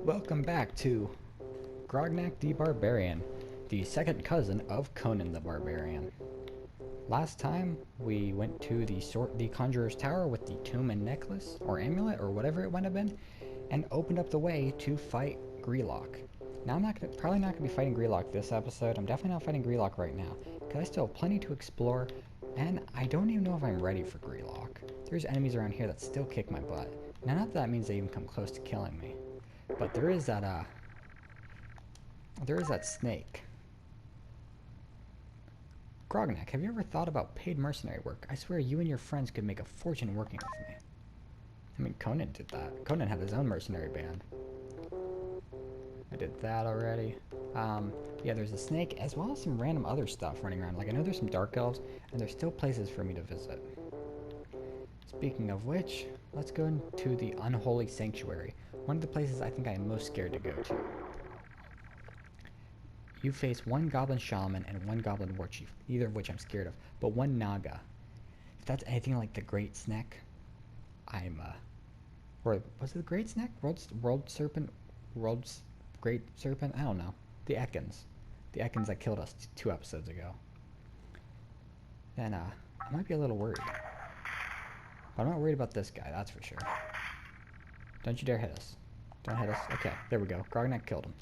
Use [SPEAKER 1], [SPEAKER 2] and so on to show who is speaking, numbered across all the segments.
[SPEAKER 1] Welcome back to Grognak the Barbarian, the second cousin of Conan the Barbarian. Last time we went to the Conjurer's Tower with the tomb and necklace, or amulet, or whatever it might have been, and opened up the way to fight Grelok. Now I'm probably not gonna be fighting Grelok this episode. I'm definitely not fighting Grelok right now, because I still have plenty to explore, and I don't even know if I'm ready for Grelok. There's enemies around here that still kick my butt. Now, not that that means they even come close to killing me. But there is that snake. Grognak, have you ever thought about paid mercenary work? I swear you and your friends could make a fortune working with me. I mean, Conan did that. Conan had his own mercenary band. I did that already. Yeah, there's a snake, as well as some random other stuff running around. Like, I know there's some dark elves, and there's still places for me to visit. Speaking of which, let's go into the Unholy Sanctuary. One of the places I think I am most scared to go to. You face one goblin shaman and one goblin war chief, neither of which I'm scared of, but one naga. If that's anything like the Great Snack, or was it the Great Snack? World Serpent? World's Great Serpent? I don't know. The Ekans. The Ekans that killed us 2 episodes ago. Then, I might be a little worried. But I'm not worried about this guy, that's for sure. Don't you dare hit us. Don't hit us. Okay, there we go. Grognak killed him.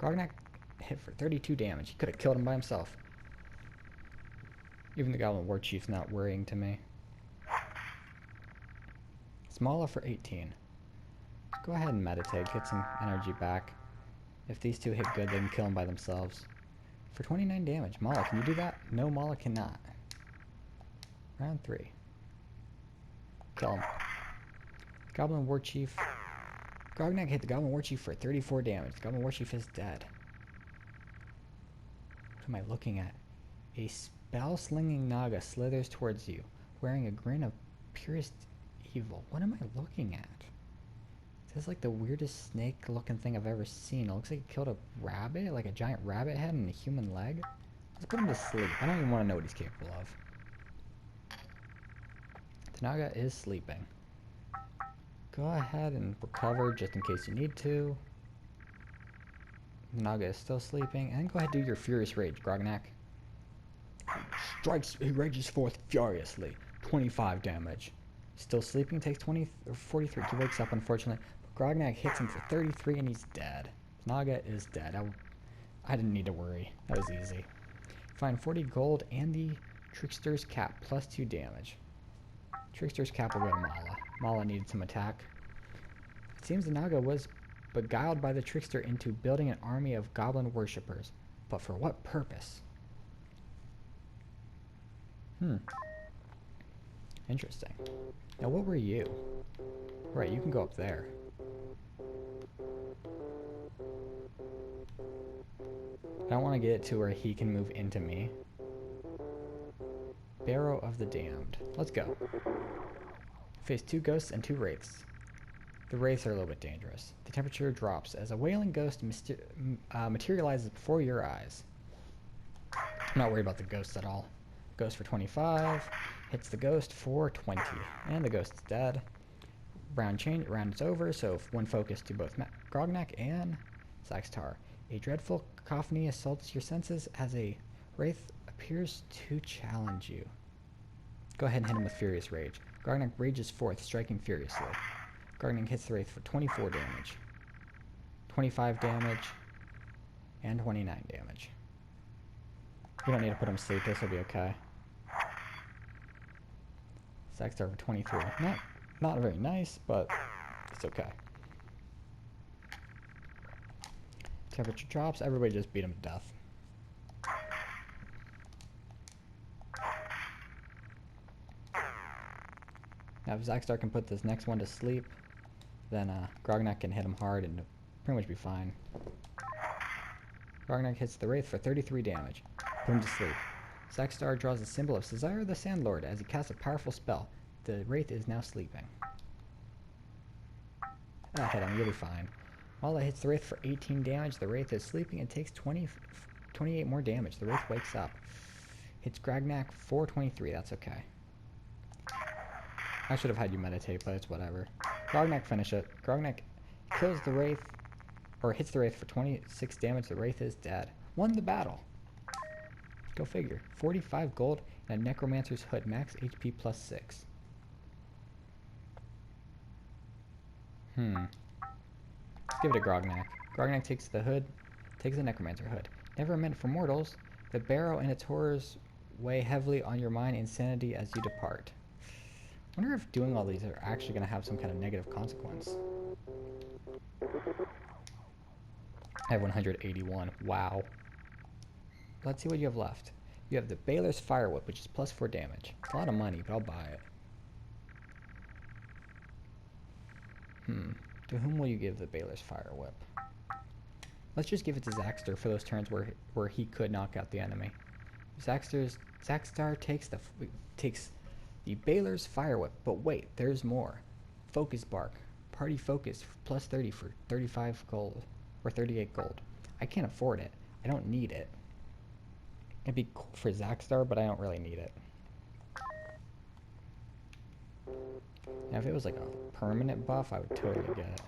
[SPEAKER 1] Grognak hit for 32 damage. He could have killed him by himself. Even the Goblin War Chief's not worrying to me. Smala for 18. Go ahead and meditate. Get some energy back. If these two hit good, they can kill him by themselves. For 29 damage. Mala, can you do that? No, Mala cannot. Round 3. Kill him. Goblin War Chief. Grognak hit the Goblin War Chief for 34 damage. The Goblin War Chief is dead. What am I looking at? A spell-slinging Naga slithers towards you, wearing a grin of purest evil. What am I looking at? This is like the weirdest snake-looking thing I've ever seen. It looks like it killed a rabbit, like a giant rabbit head and a human leg. Let's put him to sleep. I don't even want to know what he's capable of. The Naga is sleeping. Go ahead and recover just in case you need to. Naga is still sleeping. And then go ahead and do your Furious Rage, Grognak. He rages forth furiously. 25 damage. Still sleeping, takes 43. He wakes up, unfortunately. But Grognak hits him for 33 and he's dead. Naga is dead. I didn't need to worry. That was easy. Find 40 gold and the Trickster's Cap, plus 2 damage. Trickster's Cap will go to Mala. Mala needed some attack. It seems the Naga was beguiled by the Trickster into building an army of goblin worshippers. But for what purpose? Interesting. Now what were you? Right, you can go up there. I don't want to get it to where he can move into me. Barrow of the Damned. Let's go. Face 2 ghosts and 2 wraiths. The wraiths are a little bit dangerous. The temperature drops as a wailing ghost materializes before your eyes. I'm not worried about the ghosts at all. Ghost for 25. Hits the ghost for 20. And the ghost's dead. Round is over, so one focus to both Grognak and Saxtar. A dreadful cacophony assaults your senses as a wraith appears to challenge you. Go ahead and hit him with Furious Rage. Grognak rages forth, striking furiously. Grognak hits the wraith for 24 damage. 25 damage. And 29 damage. We don't need to put him to sleep, this will be okay. Saxtar for 23. Not very nice, but it's okay. Temperature drops, everybody just beat him to death. Now if Saxtar can put this next one to sleep, then Grognak can hit him hard and pretty much be fine. Grognak hits the wraith for 33 damage. Put him to sleep. Saxtar draws the symbol of Cesare the Sandlord as he casts a powerful spell. The wraith is now sleeping. That hit him, you'll be fine. Mala hits the wraith for 18 damage. The wraith is sleeping and takes 28 more damage. The wraith wakes up. Hits Grognak for 23, that's okay. I should have had you meditate, but it's whatever. Grognak finish it. Grognak kills the Wraith, or hits the Wraith for 26 damage. The Wraith is dead. Won the battle. Go figure. 45 gold and a Necromancer's Hood. Max HP plus 6. Let's give it a Grognak. Grognak takes the hood, takes the Necromancer Hood. Never meant for mortals, the barrow and its horrors weigh heavily on your mind, insanity as you depart. I wonder if doing all these are actually going to have some kind of negative consequence. I have 181. Wow. Let's see what you have left. You have the Baylor's Fire Whip, which is plus 4 damage. It's a lot of money, but I'll buy it. To whom will you give the Baylor's Fire Whip? Let's just give it to Zaxter for those turns where he could knock out the enemy. Zaxter takes the Baylor's Fire Whip, but wait, there's more. Focus Bark. Party Focus plus 30 for 35 gold, or 38 gold. I can't afford it. I don't need it. It'd be cool for Zaxter, but I don't really need it. Now, if it was like a permanent buff, I would totally get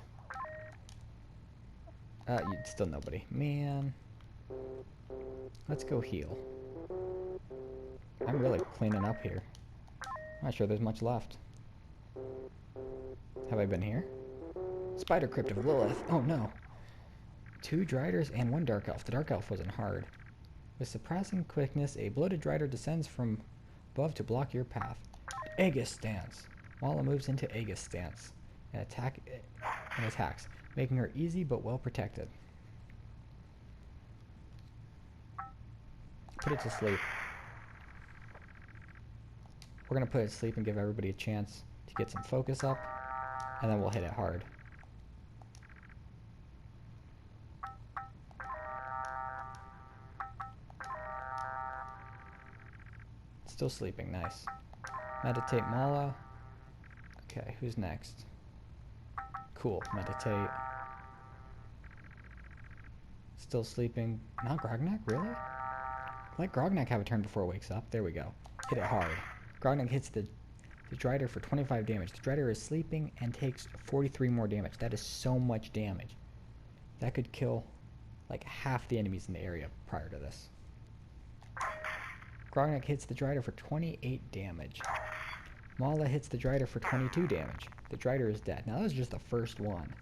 [SPEAKER 1] it. Still nobody. Man. Let's go heal. I'm really cleaning up here. I'm not sure there's much left. Have I been here? Spider Crypt of Lilith. Oh no. 2 Driders and 1 Dark Elf. The Dark Elf wasn't hard. With surprising quickness, a bloated Drider descends from above to block your path. Aegis Stance. Mala moves into Aegis Stance and attacks, making her easy but well protected. Put it to sleep. We're going to put it to sleep and give everybody a chance to get some focus up, and then we'll hit it hard. Still sleeping, nice. Meditate Mala. Okay, who's next? Cool, meditate. Still sleeping. Not Grognak, really? Let Grognak have a turn before it wakes up. There we go. Hit it hard. Grognak hits the Drider for 25 damage. The Drider is sleeping and takes 43 more damage. That is so much damage. That could kill like half the enemies in the area prior to this. Grognak hits the Drider for 28 damage. Mala hits the Drider for 22 damage. The Drider is dead. Now that was just the first one.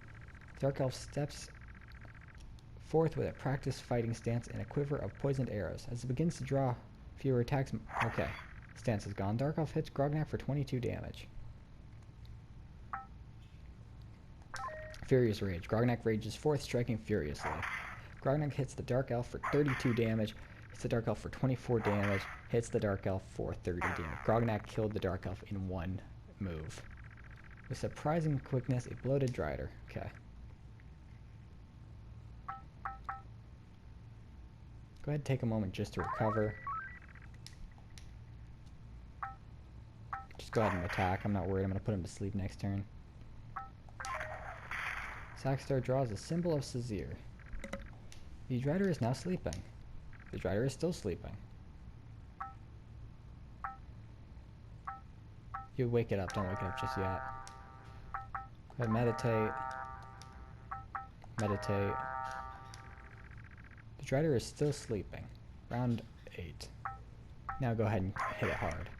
[SPEAKER 1] Dark Elf steps forth with a practiced fighting stance and a quiver of poisoned arrows. As it begins to draw fewer attacks... Okay, stance is gone. Dark Elf hits Grognak for 22 damage. Furious Rage. Grognak rages forth, striking furiously. Grognak hits the Dark Elf for 32 damage. Hits the Dark Elf for 24 damage. Hits the Dark Elf for 30 damage. Grognak killed the Dark Elf in one move. With surprising quickness, a bloated Drider. Okay. Go ahead and take a moment just to recover. Just go ahead and attack. I'm not worried. I'm going to put him to sleep next turn. Zaxter draws a symbol of Sazir. The Drider is now sleeping. The Drider is still sleeping. You wake it up. Don't wake it up just yet. Go ahead, meditate. Meditate. The Drider is still sleeping. Round 8. Now go ahead and hit it hard.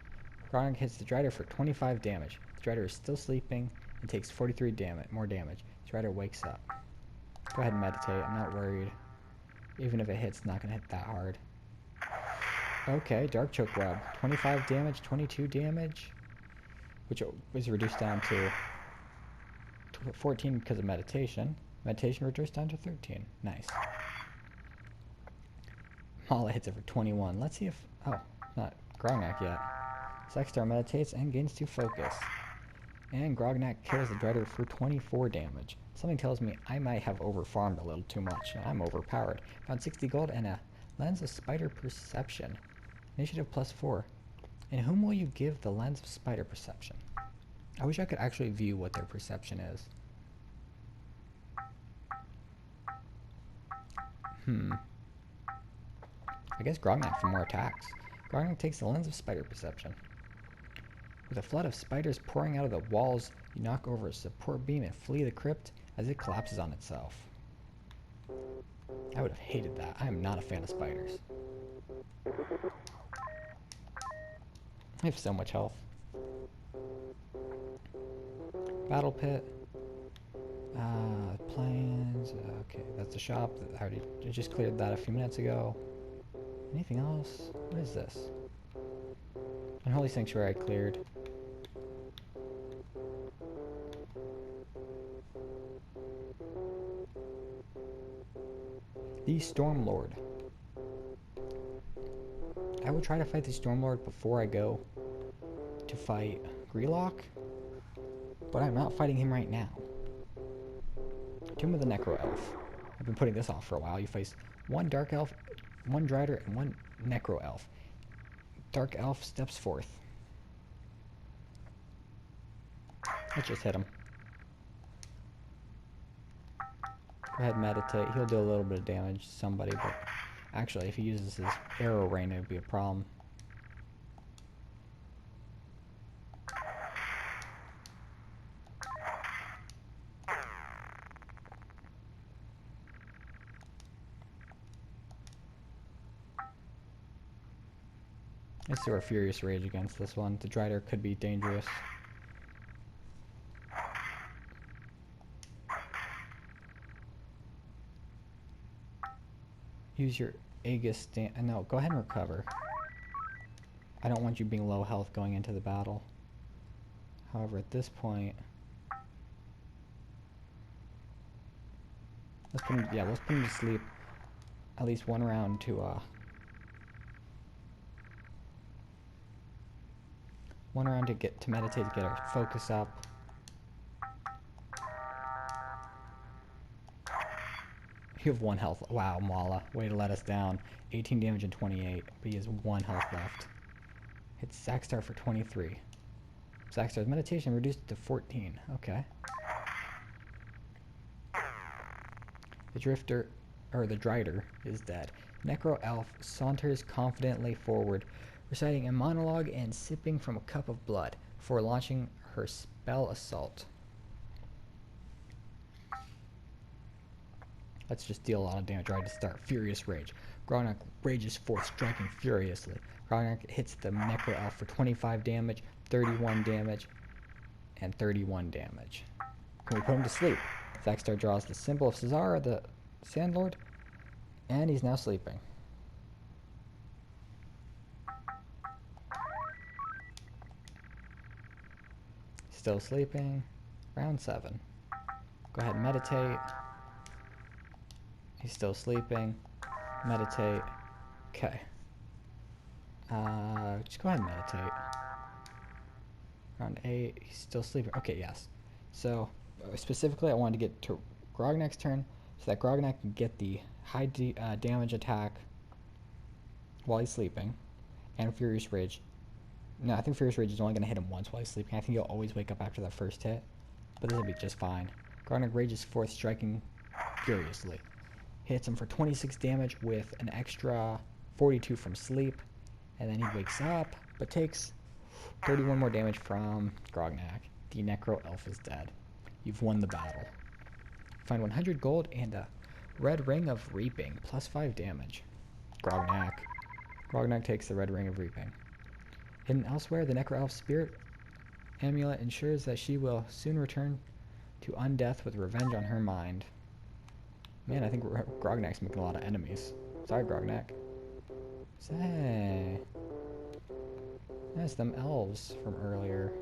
[SPEAKER 1] Grognak hits the Drider for 25 damage. The Drider is still sleeping and takes 43 more damage. The Drider wakes up. Go ahead and meditate. I'm not worried. Even if it hits, it's not going to hit that hard. Okay, Dark Choke Web. 25 damage, 22 damage. Which was reduced down to 14 because of meditation. Meditation reduced down to 13. Nice. Mala hits it for 21. Let's see if... Oh, not Grognak yet. Zaxter meditates and gains 2 focus. And Grognak kills the Drider for 24 damage. Something tells me I might have overfarmed a little too much. I'm overpowered. Found 60 gold and a Lens of Spider Perception. Initiative plus 4. And whom will you give the Lens of Spider Perception? I wish I could actually view what their perception is. I guess Grognak for more attacks. Grognak takes the Lens of Spider Perception. With a flood of spiders pouring out of the walls, you knock over a support beam and flee the crypt. as it collapses on itself. I would have hated that. I am not a fan of spiders. I have so much health. Battle pit. Plans. Okay, that's the shop. I just cleared that a few minutes ago. Anything else? What is this? Unholy Sanctuary I cleared. The Stormlord. I will try to fight the Stormlord before I go to fight Grelok, but I'm not fighting him right now. Tomb of the Necro Elf. I've been putting this off for a while. You face one Dark Elf, one Drider, and one Necro Elf. Dark Elf steps forth. Let's just hit him. Go ahead and meditate. He'll do a little bit of damage to somebody, but actually if he uses his arrow rain, it would be a problem. Let's do our Furious Rage against this one. The Drider could be dangerous. Use your Aegis stand. No, go ahead and recover. I don't want you being low health going into the battle. However, at this point, let's put him to sleep. At least one round to get to meditate, to get our focus up. You have 1 health. Wow, Mala. Way to let us down. 18 damage and 28, but he has 1 health left. Hits Zackstar for 23. Zackstar's meditation reduced to 14. Okay. The Drider is dead. Necro Elf saunters confidently forward, reciting a monologue and sipping from a cup of blood before launching her spell assault. Let's just deal a lot of damage right to start. Furious Rage. Grognak rages forth, striking furiously. Grognak hits the Necro Elf for 25 damage, 31 damage, and 31 damage. Can we put him to sleep? Zackstar draws the symbol of Cesara, the Sandlord, and he's now sleeping. Still sleeping. Round 7. Go ahead and meditate. He's still sleeping. Meditate. Okay. Just go ahead and meditate. Round 8. He's still sleeping. Okay, yes. So, specifically, I wanted to get to Grognak's turn so that Grognak can get the high damage attack while he's sleeping. And Furious Rage. No, I think Furious Rage is only going to hit him once while he's sleeping. I think he'll always wake up after that first hit. But this will be just fine. Grognak rages forth, striking furiously. Hits him for 26 damage with an extra 42 from sleep. And then he wakes up, but takes 31 more damage from Grognak. The Necro Elf is dead. You've won the battle. Find 100 gold and a red ring of reaping, plus 5 damage. Grognak. Grognak takes the red ring of reaping. Hidden elsewhere, the Necro Elf's spirit amulet ensures that she will soon return to undeath with revenge on her mind. Man, I think Grognak's making a lot of enemies. Sorry, Grognak. Say. That's them elves from earlier.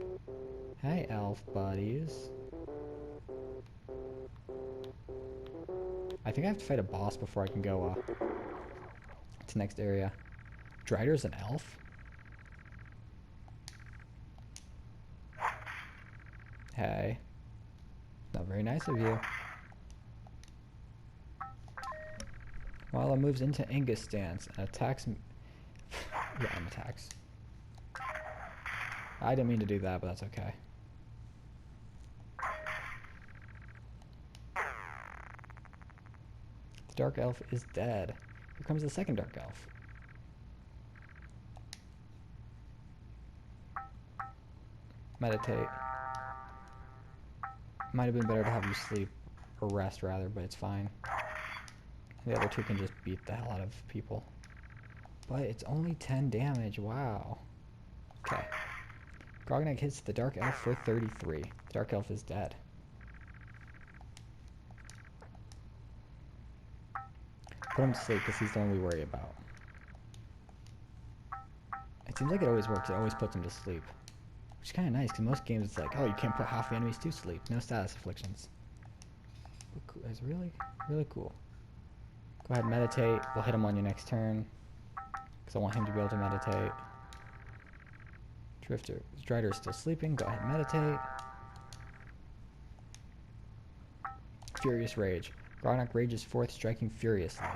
[SPEAKER 1] Hey, elf buddies. I think I have to fight a boss before I can go to the next area. Drider's an elf? Hey. Not very nice of you. Walla moves into Angus stance and attacks me. Yeah, attacks. I didn't mean to do that, but that's okay. The Dark Elf is dead. Here comes the second Dark Elf. Meditate. Might have been better to have you sleep or rest rather, but it's fine. The other two can just beat the hell out of people. But it's only 10 damage, wow. Okay. Grognak hits the Dark Elf for 33. The Dark Elf is dead. Put him to sleep because he's the one we worry about. It seems like it always works. It always puts him to sleep. Which is kind of nice because most games it's like, oh, you can't put half the enemies to sleep. No status afflictions. It's really, really cool. Go ahead and meditate. We'll hit him on your next turn. Because I want him to be able to meditate. Strider is still sleeping. Go ahead and meditate. Furious Rage. Grognak rages forth, striking furiously.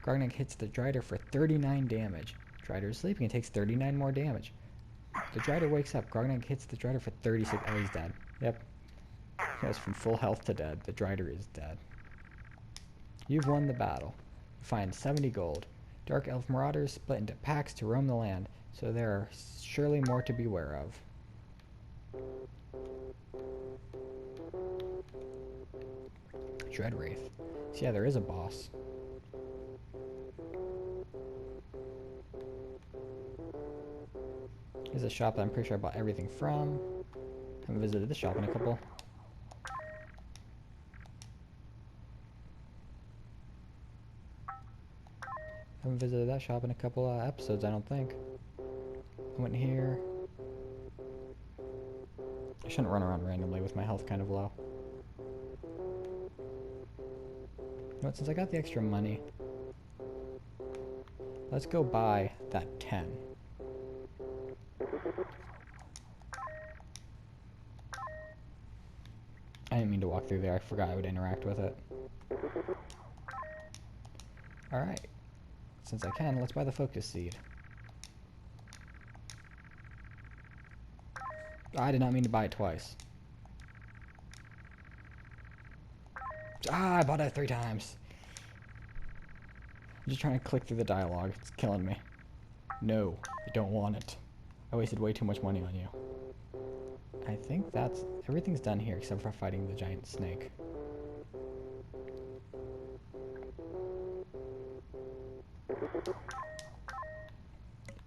[SPEAKER 1] Grognak hits the Drider for 39 damage. Drider is sleeping and takes 39 more damage. The Drider wakes up. Grognak hits the Drider for 36. Oh, he's dead. Yep. He goes from full health to dead. The Drider is dead. You've won the battle. You find 70 gold. Dark Elf Marauders split into packs to roam the land, so there are surely more to beware of. Dreadwraith. So yeah, there is a boss. Here's a shop that I'm pretty sure I bought everything from. Haven't visited this shop in a couple. Haven't visited that shop in a couple episodes, I don't think. I went here. I shouldn't run around randomly with my health kind of low. You know what, since I got the extra money, let's go buy that 10. I didn't mean to walk through there, I forgot I would interact with it. Alright. Since I can, let's buy the focus seed. I did not mean to buy it twice. I bought it 3 times. I'm just trying to click through the dialogue. It's killing me. No, I don't want it. I wasted way too much money on you. I think that's... everything's done here except for fighting the giant snake.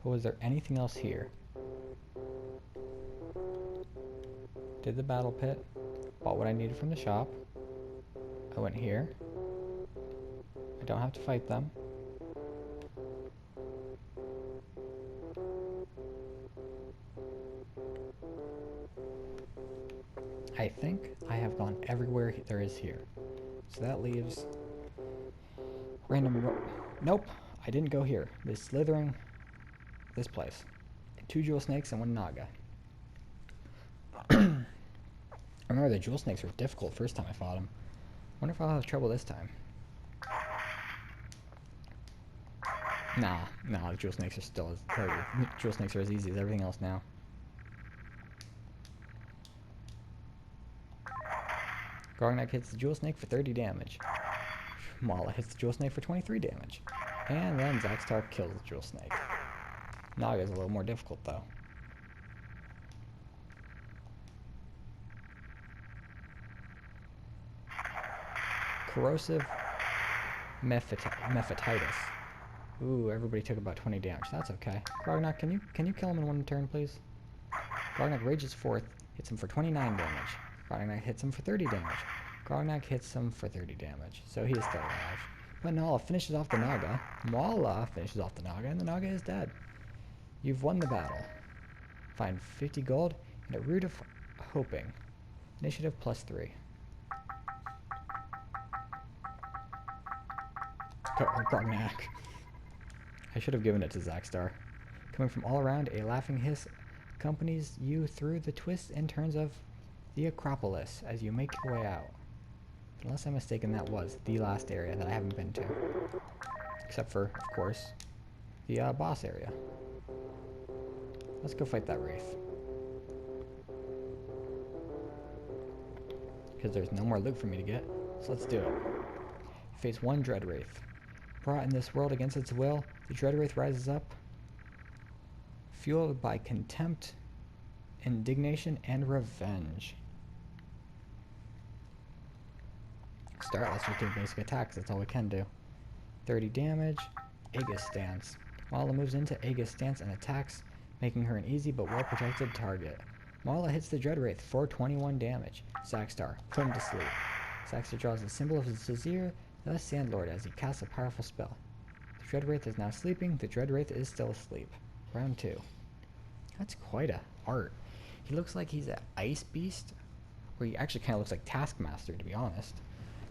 [SPEAKER 1] But was there anything else here? Did the battle pit. Bought what I needed from the shop. I went here. I don't have to fight them. I think I have gone everywhere there is here. So that leaves random nope, I didn't go here. There's slithering this place. 2 jewel snakes and 1 naga. I remember the jewel snakes were difficult first time I fought them. Wonder if I'll have trouble this time. Nah, the jewel snakes are still jewel snakes are as easy as everything else now. Grognak hits the jewel snake for 30 damage. Mala hits the jewel snake for 23 damage. And then Zaxtar kills the jewel snake. Naga's a little more difficult though. Corrosive Mephititis. Ooh, everybody took about 20 damage. That's okay. Grognak, can you kill him in 1 turn, please? Grognak rages forth, hits him for 29 damage. Grognak hits him for 30 damage. Grognak hits him for 30 damage, so he is still alive. But Nala finishes off the Naga. Mala finishes off the Naga, and the Naga is dead. You've won the battle. Find 50 gold and a Root of Hoping. Initiative +3. Grognak. I should have given it to Zaxtar. Coming from all around, a laughing hiss accompanies you through the twists and turns of the Acropolis as you make your way out. Unless I'm mistaken, that was the last area that I haven't been to. Except for, of course, the boss area. Let's go fight that Wraith. Because there's no more loot for me to get, so let's do it. Face 1 Dreadwraith. Brought in this world against its will, the Dreadwraith rises up, fueled by contempt, indignation, and revenge. start. Let's just do basic attacks. That's all we can do. 30 damage. Aegis Stance. Mala moves into Aegis Stance and attacks, making her an easy but well-protected target. Mala hits the Dreadwraith for 21 damage. Sackstar, put him to sleep. Sackstar draws the symbol of his Vizier, the Sandlord, as he casts a powerful spell. The Dreadwraith is now sleeping. The Dreadwraith is still asleep. Round 2. That's quite a art. He looks like he's an ice beast, or he actually kind of looks like Taskmaster, to be honest.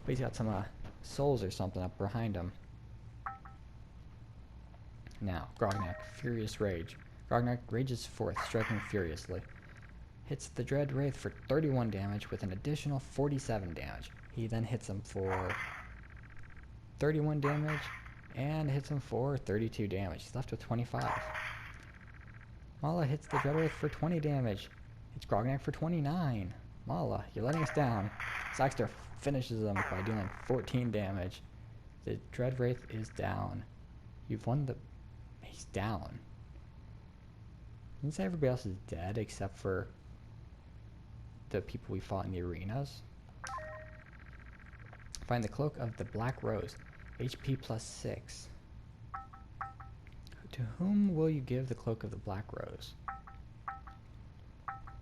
[SPEAKER 1] But he's got some souls or something up behind him. Now, Grognak, Furious Rage. Grognak rages forth, striking furiously. Hits the Dreadwraith for 31 damage with an additional 47 damage. He then hits him for 31 damage and hits him for 32 damage. He's left with 25. Mala hits the Dreadwraith for 20 damage. Hits Grognak for 29. Mala, you're letting us down. Sackstar finishes him by dealing 14 damage. The Dreadwraith is down. You've won the... He's down. Didn't say everybody else is dead except for the people we fought in the arenas. Find the Cloak of the Black Rose. HP plus 6. To whom will you give the Cloak of the Black Rose?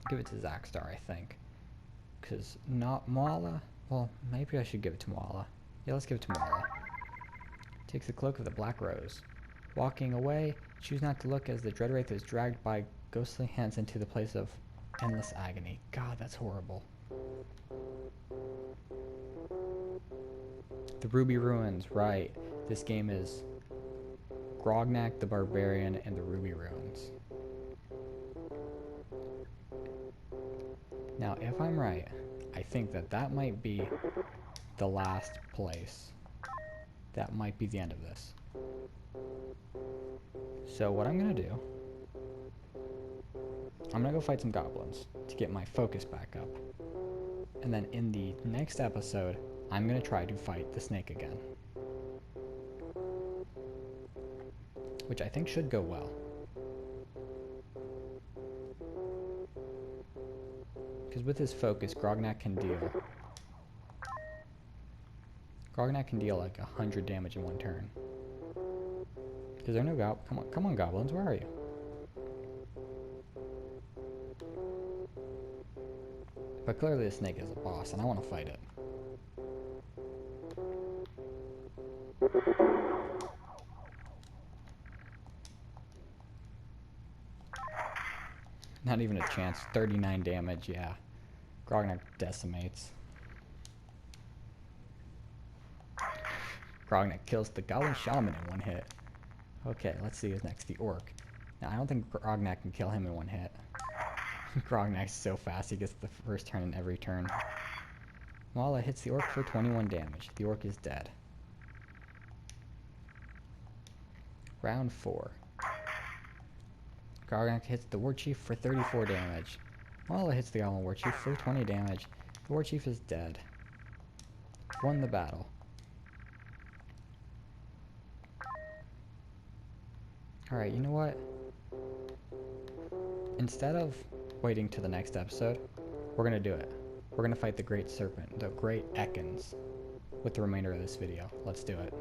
[SPEAKER 1] Give it to Sackstar, I think. Because not Mala. Well, maybe I should give it to Mala. Yeah, let's give it to Mala. Takes the Cloak of the Black Rose. Walking away, choose not to look as the Dreadwraith is dragged by ghostly hands into the place of endless agony. God, that's horrible. The Ruby Ruins, right. This game is Grognak the Barbarian and the Ruby Ruins. Now, if I'm right, I think that might be the last place. That might be the end of this. So what I'm gonna do, I'm gonna go fight some goblins to get my focus back up. And then in the next episode, I'm gonna try to fight the snake again. Which I think should go well. Because with his focus, Grognak can deal like 100 damage in one turn. Is there no come on goblins, where are you? But clearly the snake is a boss and I want to fight it. Not even a chance. 39 damage, yeah. Grognak decimates. Grognak kills the Goblin Shaman in one hit. Okay, let's see who's next. The Orc. Now, I don't think Grognak can kill him in one hit. Grognak's so fast, he gets the first turn in every turn. Mala hits the Orc for 21 damage. The Orc is dead. Round 4. Grognak hits the Warchief for 34 damage. Mala hits the Goblin Warchief for 20 damage. The Warchief is dead. Won the battle. Alright, you know what? Instead of waiting to the next episode, we're gonna do it. We're gonna fight the Great Serpent, the Great Ekans, with the remainder of this video. Let's do it.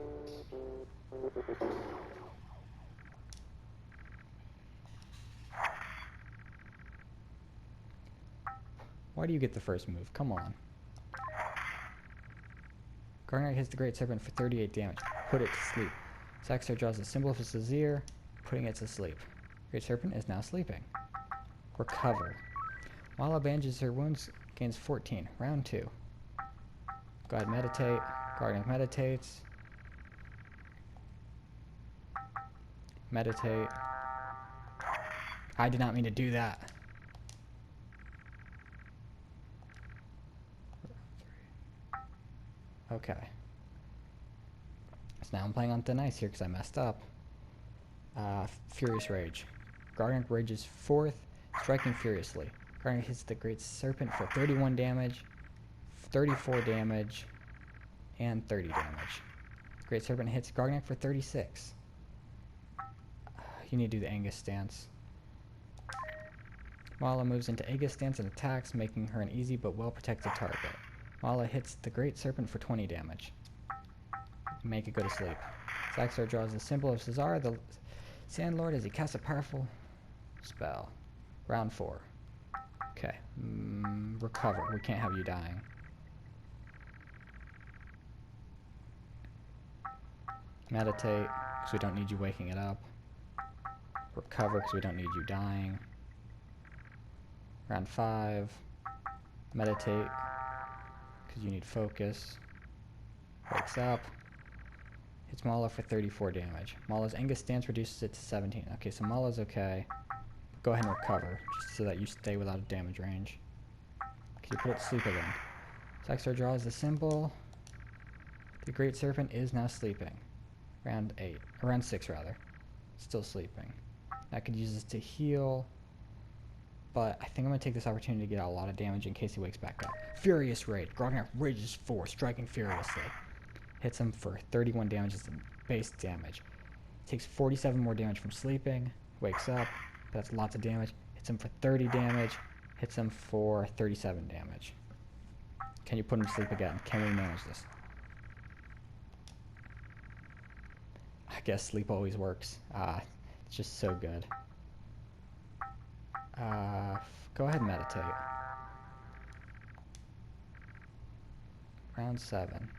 [SPEAKER 1] Why do you get the first move? Come on. Grognak hits the Great Serpent for 38 damage. Put it to sleep. Sackstar draws the symbol of his Vizier, putting it to sleep. Great Serpent is now sleeping. Recover. Mala bandages her wounds, gains 14. Round 2. Go ahead, meditate. Grognak meditates. Meditate. I did not mean to do that. Okay. So now I'm playing on thin ice here because I messed up. Furious Rage. Grognak rages forth, striking furiously. Grognak hits the Great Serpent for 31 damage, 34 damage, and 30 damage. Great Serpent hits Grognak for 36. You need to do the Aegis Stance. Mala moves into Aegis Stance and attacks, making her an easy but well-protected target. Mala hits the Great Serpent for 20 damage. Make it go to sleep. Zaxxar draws the symbol of Cesar, the Sand Lord, as he casts a powerful spell. Round 4. Okay. Recover. We can't have you dying. Meditate, because we don't need you waking it up. Recover, because we don't need you dying. Round 5. Meditate, because you need focus. Wakes up. Hits Mala for 34 damage. Mala's Angus stance reduces it to 17. Okay, so Mala's okay. Go ahead and recover, just so that you stay without a damage range. Okay, you put it to sleep again. Zaxxar draws the symbol. The Great Serpent is now sleeping. Round 8. Or round 6, rather. Still sleeping. I could use this to heal, but I think I'm going to take this opportunity to get out a lot of damage in case he wakes back up. Furious Raid. Grognak rages forth, striking furiously. Hits him for 31 damage as base damage. Takes 47 more damage from sleeping. Wakes up. That's lots of damage. Hits him for 30 damage. Hits him for 37 damage. Can you put him to sleep again? Can we manage this? I guess sleep always works. It's just so good. Go ahead and meditate. Round 7.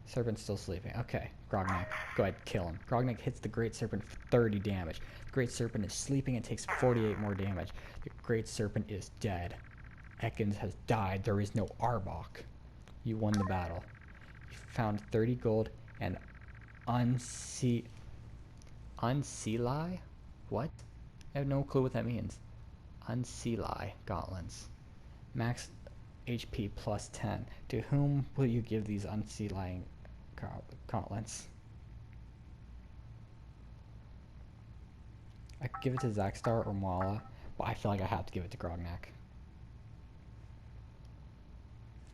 [SPEAKER 1] Serpent's still sleeping. Okay, Grognak, go ahead, kill him. Grognak hits the Great Serpent for 30 damage. The Great Serpent is sleeping and takes 48 more damage. The Great Serpent is dead. Ekans has died. There is no Arbok. You won the battle. You found 30 gold and Unseeli? What? I have no clue what that means. Unseeli gauntlets. Max HP plus 10. To whom will you give these Unseeli gauntlets? I could give it to Zaxxar or Mala, but I feel like I have to give it to Grognak.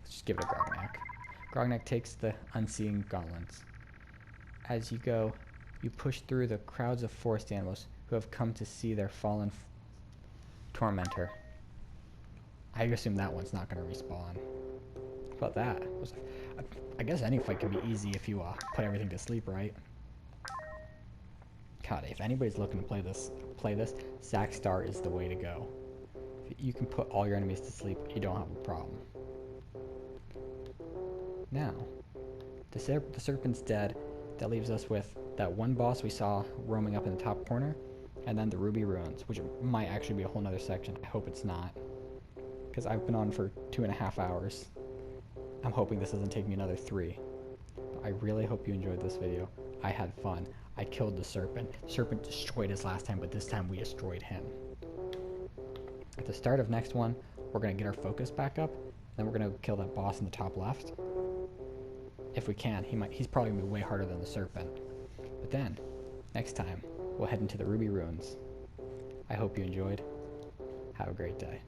[SPEAKER 1] Let's just give it to Grognak. Grognak takes the Unseeing gauntlets. As you go, you push through the crowds of forest animals who have come to see their fallen tormentor. I assume that one's not going to respawn. How about that? I guess any fight can be easy if you put everything to sleep, right? God, if anybody's looking to play this, Zaxxar is the way to go. If you can put all your enemies to sleep, you don't have a problem. Now, the Serpent's dead. That leaves us with that one boss we saw roaming up in the top corner, and then the Ruby Ruins, which might actually be a whole nother section. I hope it's not, because I've been on for 2.5 hours. I'm hoping this doesn't take me another 3. I really hope you enjoyed this video. I had fun. I killed the Serpent. Serpent destroyed us last time, but this time we destroyed him. At the start of next one, we're going to get our focus back up, then we're going to kill that boss in the top left. If we can. He's probably going to be way harder than the Serpent. But then, next time, we'll head into the Ruby Ruins. I hope you enjoyed. Have a great day.